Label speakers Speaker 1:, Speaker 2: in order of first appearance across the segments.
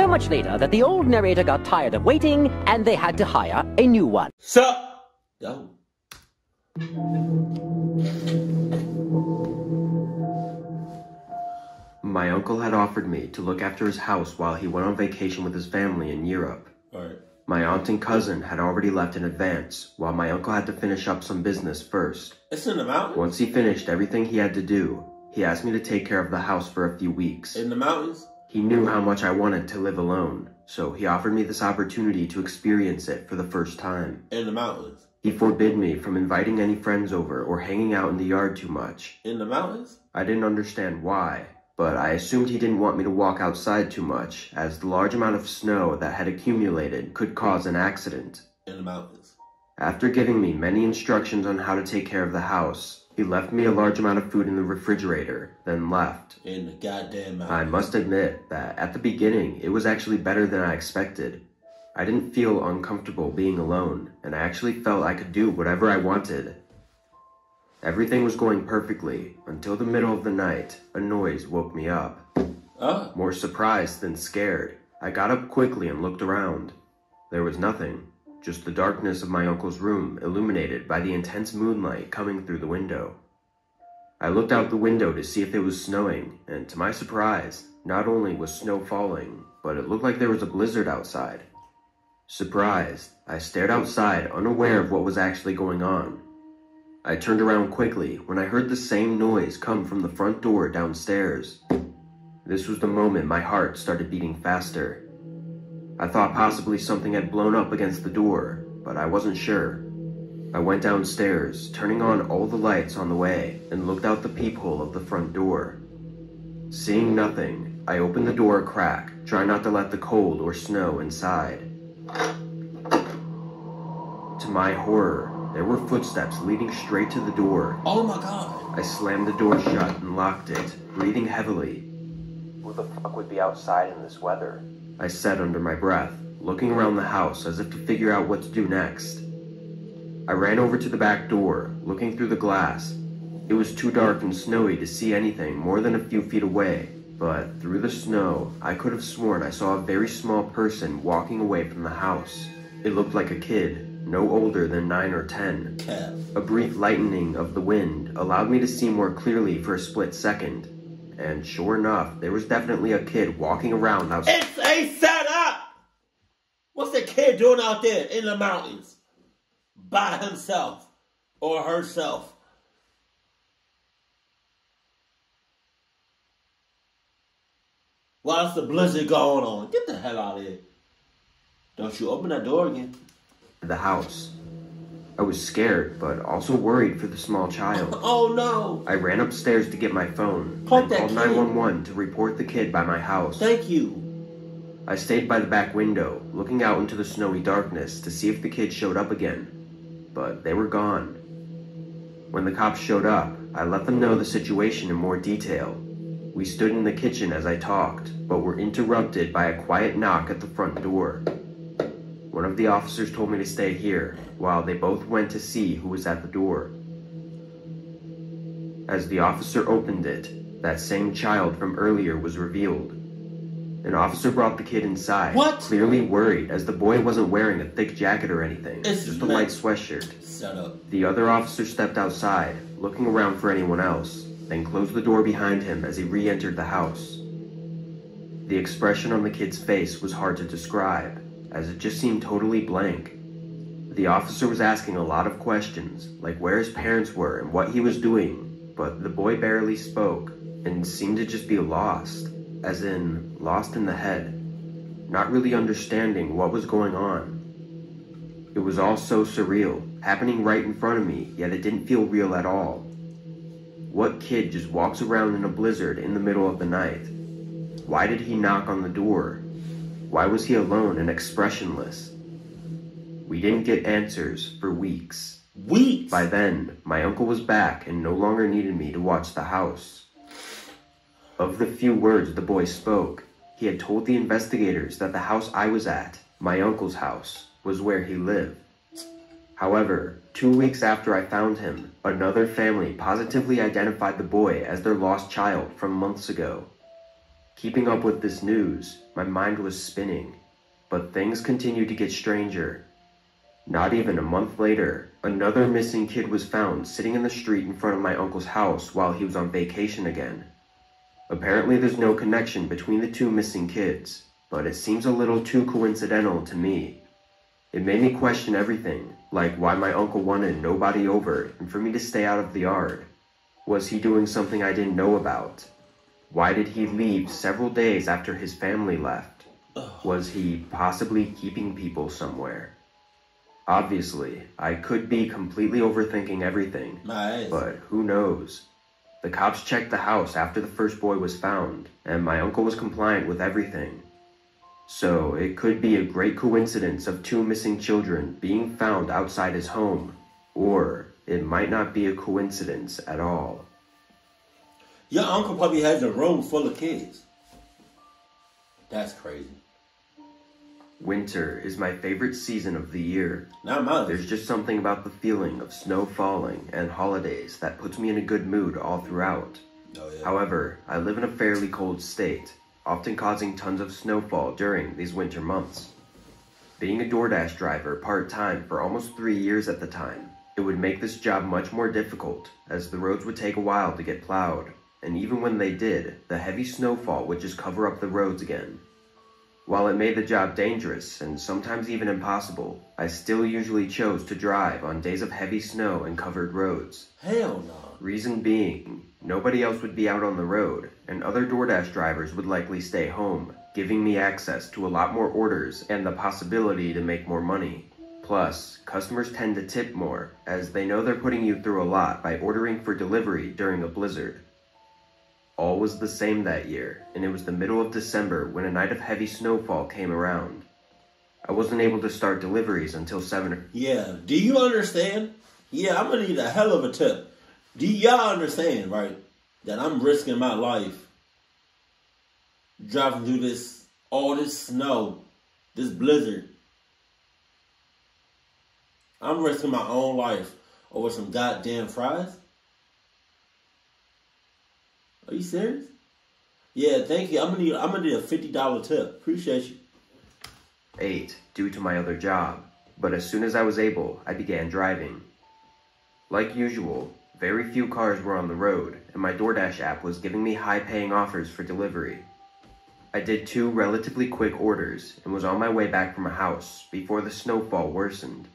Speaker 1: so much later that the old narrator got tired of waiting and they had to hire a new one.
Speaker 2: Sup? Yo.
Speaker 3: My uncle had offered me to look after his house while he went on vacation with his family in Europe.
Speaker 2: Alright.
Speaker 3: My aunt and cousin had already left in advance, while my uncle had to finish up some business first.
Speaker 2: It's in the mountains?
Speaker 3: Once he finished everything he had to do, he asked me to take care of the house for a few weeks.
Speaker 2: In the mountains?
Speaker 3: He knew how much I wanted to live alone, so he offered me this opportunity to experience it for the first time.
Speaker 2: In the mountains?
Speaker 3: He forbid me from inviting any friends over or hanging out in the yard too much.
Speaker 2: In the mountains?
Speaker 3: I didn't understand why, but I assumed he didn't want me to walk outside too much, as the large amount of snow that had accumulated could cause an accident.
Speaker 2: In the mountains.
Speaker 3: After giving me many instructions on how to take care of the house, he left me a large amount of food in the refrigerator, then left.
Speaker 2: In the goddamn mountains.
Speaker 3: I must admit that at the beginning, it was actually better than I expected. I didn't feel uncomfortable being alone, and I actually felt I could do whatever I wanted. Everything was going perfectly, until the middle of the night, a noise woke me up. More surprised than scared, I got up quickly and looked around. There was nothing, just the darkness of my uncle's room illuminated by the intense moonlight coming through the window. I looked out the window to see if it was snowing, and to my surprise, not only was snow falling, but it looked like there was a blizzard outside. Surprised, I stared outside, unaware of what was actually going on. I turned around quickly when I heard the same noise come from the front door downstairs. This was the moment my heart started beating faster. I thought possibly something had blown up against the door, but I wasn't sure. I went downstairs, turning on all the lights on the way, and looked out the peephole of the front door. Seeing nothing, I opened the door a crack, trying not to let the cold or snow inside. To my horror, there were footsteps leading straight to the door.
Speaker 2: Oh my god.
Speaker 3: I slammed the door shut and locked it, breathing heavily. Who the fuck would be outside in this weather? I said under my breath, looking around the house as if to figure out what to do next. I ran over to the back door, looking through the glass. It was too dark and snowy to see anything more than a few feet away, but through the snow, I could have sworn I saw a very small person walking away from the house. It looked like a kid, no older than 9 or 10. A brief lightening of the wind allowed me to see more clearly for a split second. And sure enough, there was definitely a kid walking around outside.
Speaker 2: It's a setup! What's the kid doing out there in the mountains? By himself or herself? While it's the blizzard going on. Get the hell out of here. Don't you open that door again.
Speaker 3: The house. I was scared, but also worried for the small child.
Speaker 2: Oh no!
Speaker 3: I ran upstairs to get my phone and
Speaker 2: Called
Speaker 3: called 911 to report the kid by my house.
Speaker 2: Thank you.
Speaker 3: I stayed by the back window, looking out into the snowy darkness to see if the kids showed up again, but they were gone. When the cops showed up, I let them know the situation in more detail. We stood in the kitchen as I talked, but were interrupted by a quiet knock at the front door. One of the officers told me to stay here, while they both went to see who was at the door. As the officer opened it, that same child from earlier was revealed. An officer brought the kid inside, clearly worried as the boy wasn't wearing a thick jacket or anything, just a light sweatshirt.
Speaker 2: Shut up.
Speaker 3: The other officer stepped outside, looking around for anyone else, then closed the door behind him as he re-entered the house. The expression on the kid's face was hard to describe, as it just seemed totally blank. The officer was asking a lot of questions, like where his parents were and what he was doing, but the boy barely spoke, and seemed to just be lost, as in, lost in the head, not really understanding what was going on. It was all so surreal, happening right in front of me, yet it didn't feel real at all. What kid just walks around in a blizzard in the middle of the night? Why did he knock on the door? Why was he alone and expressionless? We didn't get answers for weeks.
Speaker 2: Weeks?
Speaker 3: By then, my uncle was back and no longer needed me to watch the house. Of the few words the boy spoke, he had told the investigators that the house I was at, my uncle's house, was where he lived. However, 2 weeks after I found him, another family positively identified the boy as their lost child from months ago. Keeping up with this news, my mind was spinning, but things continued to get stranger. Not even a month later, another missing kid was found sitting in the street in front of my uncle's house while he was on vacation again. Apparently there's no connection between the two missing kids, but it seems a little too coincidental to me. It made me question everything, like why my uncle wanted nobody over and for me to stay out of the yard. Was he doing something I didn't know about? Why did he leave several days after his family left? Was he possibly keeping people somewhere? Obviously, I could be completely overthinking everything, but who knows? The cops checked the house after the first boy was found, and my uncle was compliant with everything. So it could be a great coincidence of two missing children being found outside his home, or it might not be a coincidence at all.
Speaker 2: Your uncle probably has a room full of kids. That's crazy.
Speaker 3: Winter is my favorite season of the year.
Speaker 2: Not mine.
Speaker 3: There's just something about the feeling of snow falling and holidays that puts me in a good mood all throughout.
Speaker 2: Oh, yeah.
Speaker 3: However, I live in a fairly cold state, often causing tons of snowfall during these winter months. Being a DoorDash driver part-time for almost 3 years at the time, it would make this job much more difficult, as the roads would take a while to get plowed, and even when they did, the heavy snowfall would just cover up the roads again. While it made the job dangerous and sometimes even impossible, I still usually chose to drive on days of heavy snow and covered roads.
Speaker 2: Hell no.
Speaker 3: Reason being, nobody else would be out on the road, and other DoorDash drivers would likely stay home, giving me access to a lot more orders and the possibility to make more money. Plus, customers tend to tip more, as they know they're putting you through a lot by ordering for delivery during a blizzard. All was the same that year, and it was the middle of December when a night of heavy snowfall came around. I wasn't able to start deliveries until 7.
Speaker 2: Yeah, do you understand? Yeah, I'm gonna need a hell of a tip. Do y'all understand, right, that I'm risking my life driving through all this snow, this blizzard? I'm risking my own life over some goddamn fries? Are you serious? Yeah, thank you. I'm gonna need a $50 tip. Appreciate you.
Speaker 3: 8 due to my other job, but as soon as I was able, I began driving. Like usual, very few cars were on the road, and my DoorDash app was giving me high-paying offers for delivery. I did 2 relatively quick orders and was on my way back from a house before the snowfall worsened.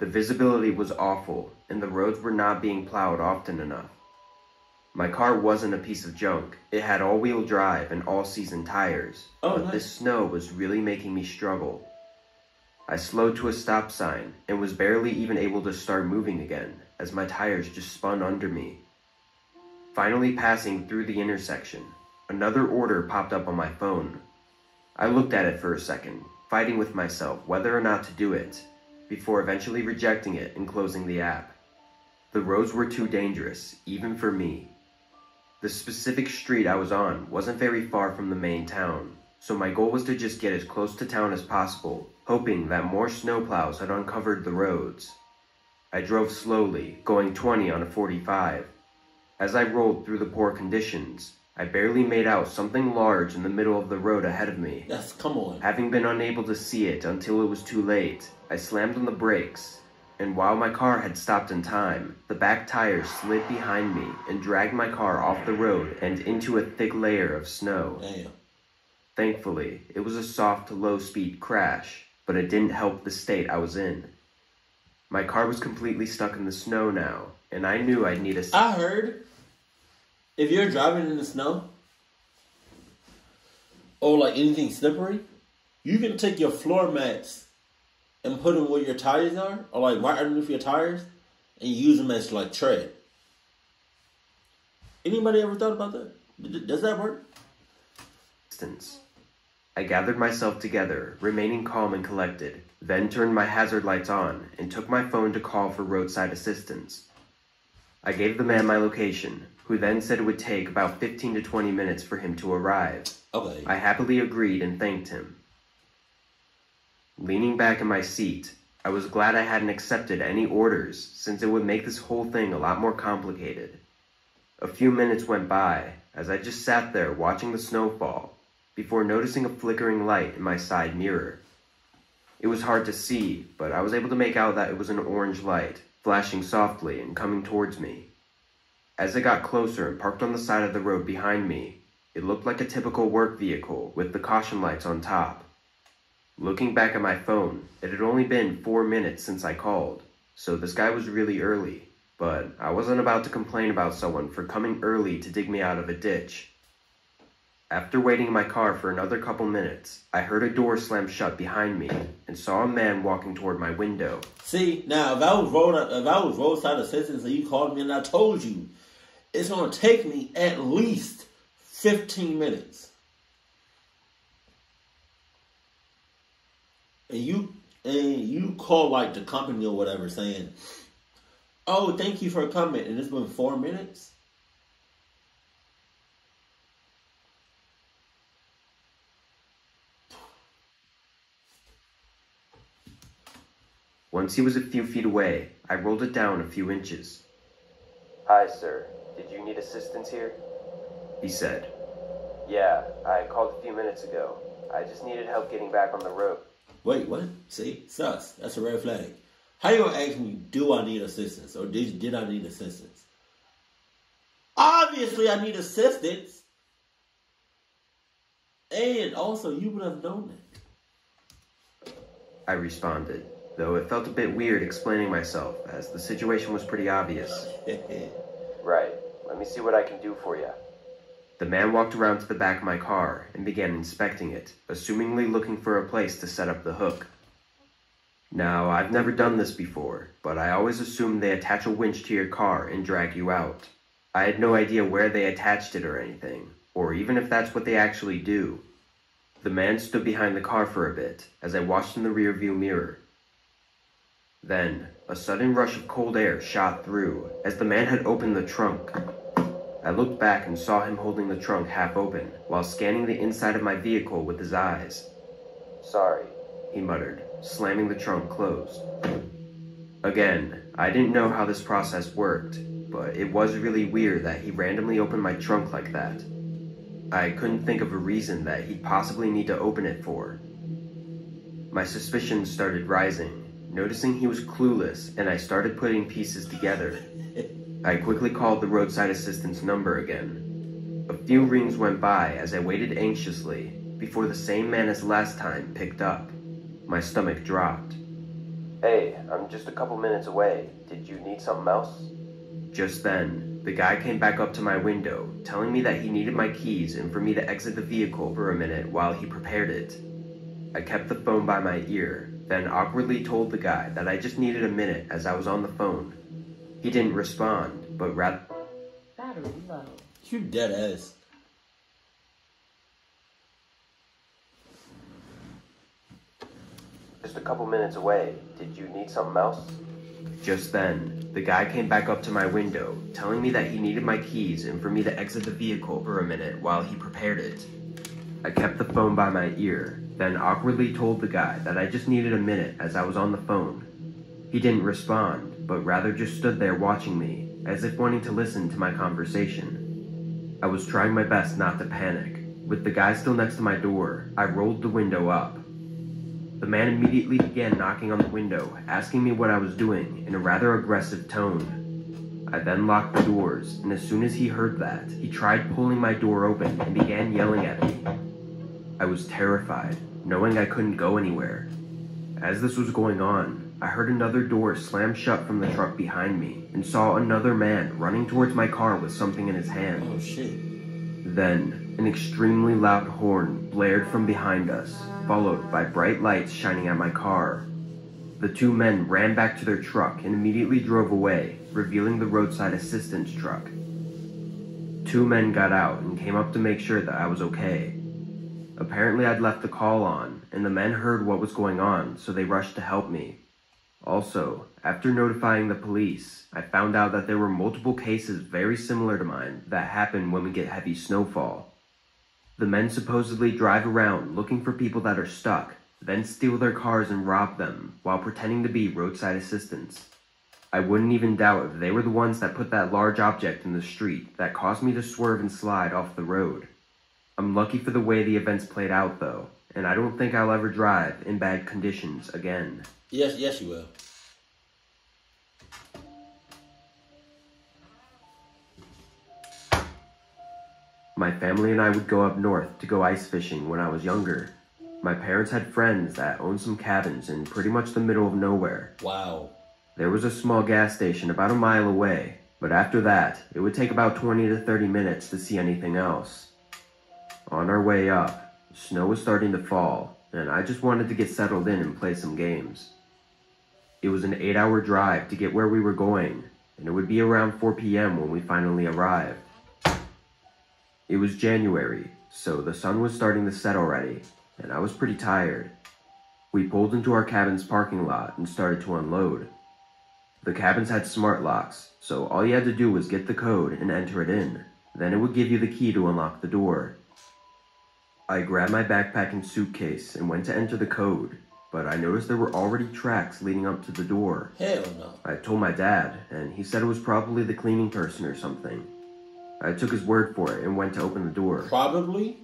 Speaker 3: The visibility was awful, and the roads were not being plowed often enough. My car wasn't a piece of junk. It had all-wheel drive and all-season tires, but this snow was really making me struggle. I slowed to a stop sign and was barely even able to start moving again, as my tires just spun under me. Finally passing through the intersection, another order popped up on my phone. I looked at it for a second, fighting with myself whether or not to do it, before eventually rejecting it and closing the app. The roads were too dangerous, even for me. The specific street I was on wasn't very far from the main town, so my goal was to just get as close to town as possible, hoping that more snowplows had uncovered the roads. I drove slowly, going 20 on a 45. As I rolled through the poor conditions, I barely made out something large in the middle of the road ahead of me.
Speaker 2: Come on.
Speaker 3: Having been unable to see it until it was too late, I slammed on the brakes, and while my car had stopped in time, the back tires slid behind me and dragged my car off the road and into a thick layer of snow.
Speaker 2: Damn.
Speaker 3: Thankfully, it was a soft to low-speed crash, but it didn't help the state I was in. My car was completely stuck in the snow now, and I knew I'd need a...
Speaker 2: I heard if you're driving in the snow, or like anything slippery, you can take your floor mats and put them where your tires are, or like right underneath your tires, and use them as like tread. Anybody ever thought about that? Does that work?
Speaker 3: I gathered myself together, remaining calm and collected, then turned my hazard lights on and took my phone to call for roadside assistance. I gave the man my location, who then said it would take about 15 to 20 minutes for him to arrive.
Speaker 2: Okay.
Speaker 3: I happily agreed and thanked him. Leaning back in my seat, I was glad I hadn't accepted any orders, since it would make this whole thing a lot more complicated. A few minutes went by as I just sat there watching the snow fall before noticing a flickering light in my side mirror. It was hard to see, but I was able to make out that it was an orange light, flashing softly and coming towards me. As it got closer and parked on the side of the road behind me, it looked like a typical work vehicle with the caution lights on top. Looking back at my phone, it had only been 4 minutes since I called, so this guy was really early, but I wasn't about to complain about someone for coming early to dig me out of a ditch. After waiting in my car for another couple minutes, I heard a door slam shut behind me and saw a man walking toward my window.
Speaker 2: See, now if I was roadside assistance and you called me and I told you, it's going to take me at least 15 minutes. And you call like the company or whatever saying, oh, thank you for coming, and it's been 4 minutes?
Speaker 3: Once he was a few feet away, I rolled it down a few inches. "Hi, sir. Did you need assistance here?" he said. "Yeah, I called a few minutes ago. I just needed help getting back on the road."
Speaker 2: Wait, what? See? Sus. That's a red flag. How you gonna ask me, do I need assistance? Or did I need assistance? Obviously I need assistance. And also, you would have known that.
Speaker 3: I responded, though it felt a bit weird explaining myself, as the situation was pretty obvious. "Right. Let me see what I can do for you." The man walked around to the back of my car and began inspecting it, assumingly looking for a place to set up the hook. Now, I've never done this before, but I always assumed they attach a winch to your car and drag you out. I had no idea where they attached it or anything, or even if that's what they actually do. The man stood behind the car for a bit as I watched in the rearview mirror. Then, a sudden rush of cold air shot through as the man had opened the trunk. I looked back and saw him holding the trunk half open while scanning the inside of my vehicle with his eyes. "Sorry," he muttered, slamming the trunk closed. Again, I didn't know how this process worked, but it was really weird that he randomly opened my trunk like that. I couldn't think of a reason that he'd possibly need to open it for. My suspicions started rising, noticing he was clueless, and I started putting pieces together. I quickly called the roadside assistance number again. A few rings went by as I waited anxiously before the same man as last time picked up. My stomach dropped. "Hey, I'm just a couple minutes away. Did you need something else?" Just then, the guy came back up to my window, telling me that he needed my keys and for me to exit the vehicle for a minute while he prepared it. I kept the phone by my ear, then awkwardly told the guy that I just needed a minute as I was on the phone. He didn't respond, but rather...
Speaker 4: Battery low.
Speaker 2: You dead ass.
Speaker 3: "Just a couple minutes away. Did you need something else?" Just then, the guy came back up to my window, telling me that he needed my keys and for me to exit the vehicle for a minute while he prepared it. I kept the phone by my ear, then awkwardly told the guy that I just needed a minute as I was on the phone. He didn't respond, but rather just stood there watching me, as if wanting to listen to my conversation. I was trying my best not to panic. With the guy still next to my door, I rolled the window up. The man immediately began knocking on the window, asking me what I was doing in a rather aggressive tone. I then locked the doors, and as soon as he heard that, he tried pulling my door open and began yelling at me. I was terrified, knowing I couldn't go anywhere. As this was going on, I heard another door slam shut from the truck behind me and saw another man running towards my car with something in his hand.
Speaker 2: Oh, shit.
Speaker 3: Then, an extremely loud horn blared from behind us, followed by bright lights shining at my car. The two men ran back to their truck and immediately drove away, revealing the roadside assistance truck. Two men got out and came up to make sure that I was okay. Apparently I'd left the call on, and the men heard what was going on, so they rushed to help me. Also, after notifying the police, I found out that there were multiple cases very similar to mine that happen when we get heavy snowfall. The men supposedly drive around looking for people that are stuck, then steal their cars and rob them while pretending to be roadside assistants. I wouldn't even doubt if they were the ones that put that large object in the street that caused me to swerve and slide off the road. I'm lucky for the way the events played out, though, and I don't think I'll ever drive in bad conditions again.
Speaker 2: Yes, you will.
Speaker 3: My family and I would go up north to go ice fishing when I was younger. My parents had friends that owned some cabins in pretty much the middle of nowhere.
Speaker 2: Wow.
Speaker 3: There was a small gas station about a mile away, but after that, it would take about 20 to 30 minutes to see anything else. On our way up, snow was starting to fall, and I just wanted to get settled in and play some games. It was an 8-hour drive to get where we were going, and it would be around 4 p.m. when we finally arrived. It was January, so the sun was starting to set already, and I was pretty tired. We pulled into our cabin's parking lot and started to unload. The cabins had smart locks, so all you had to do was get the code and enter it in. Then it would give you the key to unlock the door. I grabbed my backpack and suitcase and went to enter the code, but I noticed there were already tracks leading up to the door.
Speaker 2: Hell no.
Speaker 3: I told my dad, and he said it was probably the cleaning person or something. I took his word for it and went to open the door.
Speaker 2: Probably?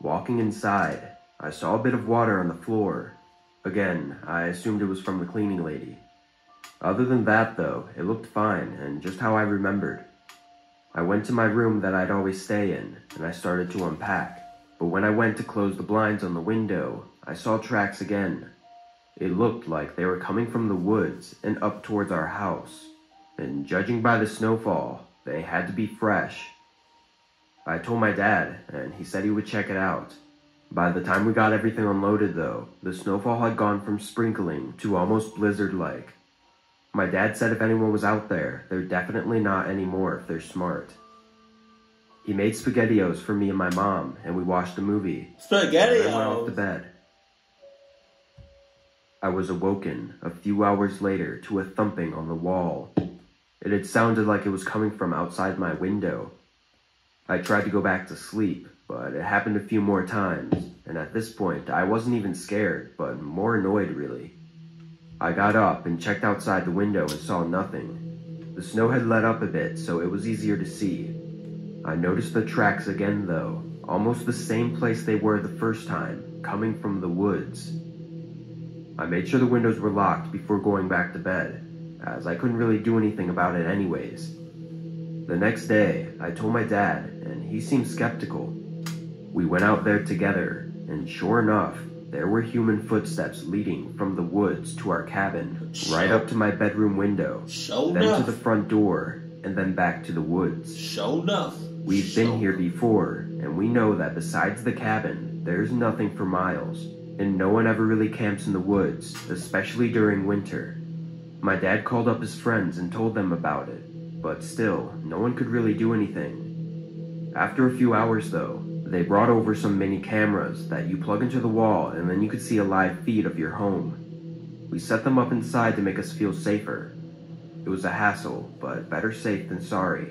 Speaker 3: Walking inside, I saw a bit of water on the floor. Again, I assumed it was from the cleaning lady. Other than that, though, it looked fine and just how I remembered. I went to my room that I'd always stay in, and I started to unpack. But when I went to close the blinds on the window, I saw tracks again. It looked like they were coming from the woods and up towards our house. And judging by the snowfall, they had to be fresh. I told my dad, and he said he would check it out. By the time we got everything unloaded, though, the snowfall had gone from sprinkling to almost blizzard-like. My dad said if anyone was out there, they're definitely not anymore if they're smart. He made SpaghettiOs for me and my mom, and we watched a movie.
Speaker 2: SpaghettiOs?
Speaker 3: And I went off to bed. I was awoken a few hours later to a thumping on the wall. It had sounded like it was coming from outside my window. I tried to go back to sleep, but it happened a few more times, and at this point I wasn't even scared, but more annoyed really. I got up and checked outside the window and saw nothing. The snow had let up a bit, so it was easier to see. I noticed the tracks again though, almost the same place they were the first time, coming from the woods. I made sure the windows were locked before going back to bed, as I couldn't really do anything about it anyways. The next day, I told my dad, and he seemed skeptical. We went out there together, and sure enough, there were human footsteps leading from the woods to our cabin, right up to my bedroom window, then to the front door, and then back to the woods.
Speaker 2: Sure enough.
Speaker 3: We've been here before, and we know that besides the cabin, there's nothing for miles, and no one ever really camps in the woods, especially during winter. My dad called up his friends and told them about it, but still, no one could really do anything. After a few hours though, they brought over some mini cameras that you plug into the wall and then you could see a live feed of your home. We set them up inside to make us feel safer. It was a hassle, but better safe than sorry.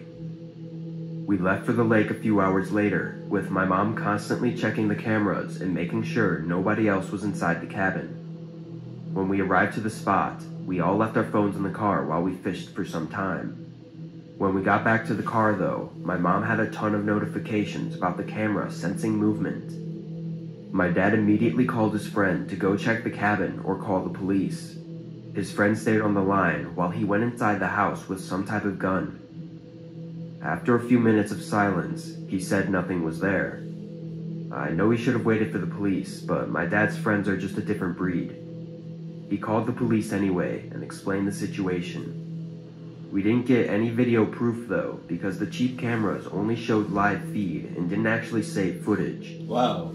Speaker 3: We left for the lake a few hours later, with my mom constantly checking the cameras and making sure nobody else was inside the cabin. When we arrived to the spot, we all left our phones in the car while we fished for some time. When we got back to the car though, my mom had a ton of notifications about the camera sensing movement. My dad immediately called his friend to go check the cabin or call the police. His friend stayed on the line while he went inside the house with some type of gun. After a few minutes of silence, he said nothing was there. I know he should have waited for the police, but my dad's friends are just a different breed. He called the police anyway and explained the situation. We didn't get any video proof though, because the cheap cameras only showed live feed and didn't actually save footage.
Speaker 2: Wow.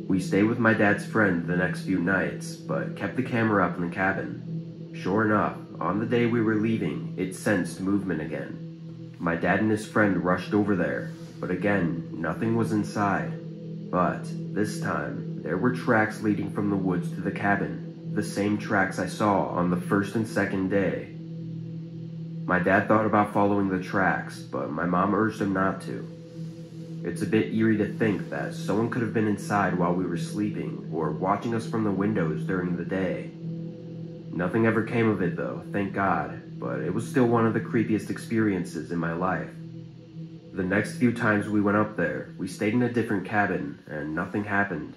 Speaker 3: We stayed with my dad's friend the next few nights, but kept the camera up in the cabin. Sure enough, on the day we were leaving, it sensed movement again. My dad and his friend rushed over there, but again, nothing was inside. But this time, there were tracks leading from the woods to the cabin, the same tracks I saw on the first and second day. My dad thought about following the tracks, but my mom urged him not to. It's a bit eerie to think that someone could have been inside while we were sleeping, or watching us from the windows during the day. Nothing ever came of it though, thank God, but it was still one of the creepiest experiences in my life. The next few times we went up there, we stayed in a different cabin, and nothing happened.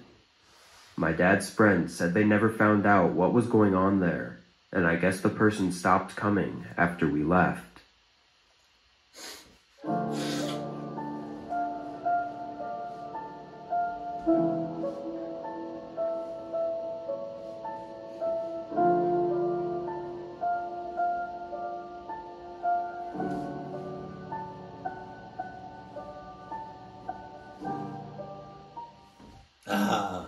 Speaker 3: My dad's friend said they never found out what was going on there, and I guess the person stopped coming after we left.
Speaker 2: Ah.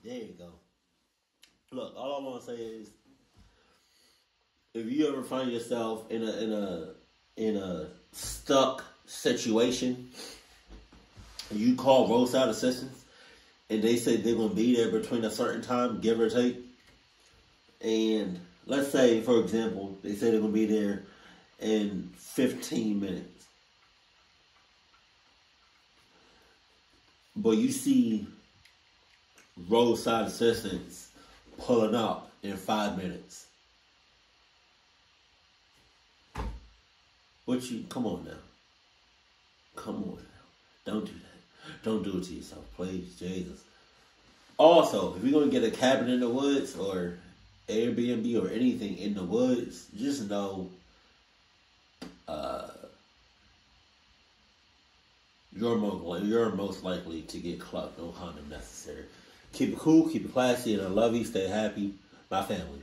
Speaker 2: There you go. Look, all I want to say is, if you ever find yourself in a stuck situation, you call roadside assistance, and they say they're gonna be there between a certain time, give or take. And let's say, for example, they say they're gonna be there in 15 minutes, but you see roadside assistance pulling up in 5 minutes. Come on now. Come on now. Don't do that. Don't do it to yourself, please, Jesus. Also, if you're going to get a cabin in the woods or Airbnb or anything in the woods, just know you're most likely to get clubbed. No condom necessary. Keep it cool, keep it classy, and I love you. Stay happy. My family.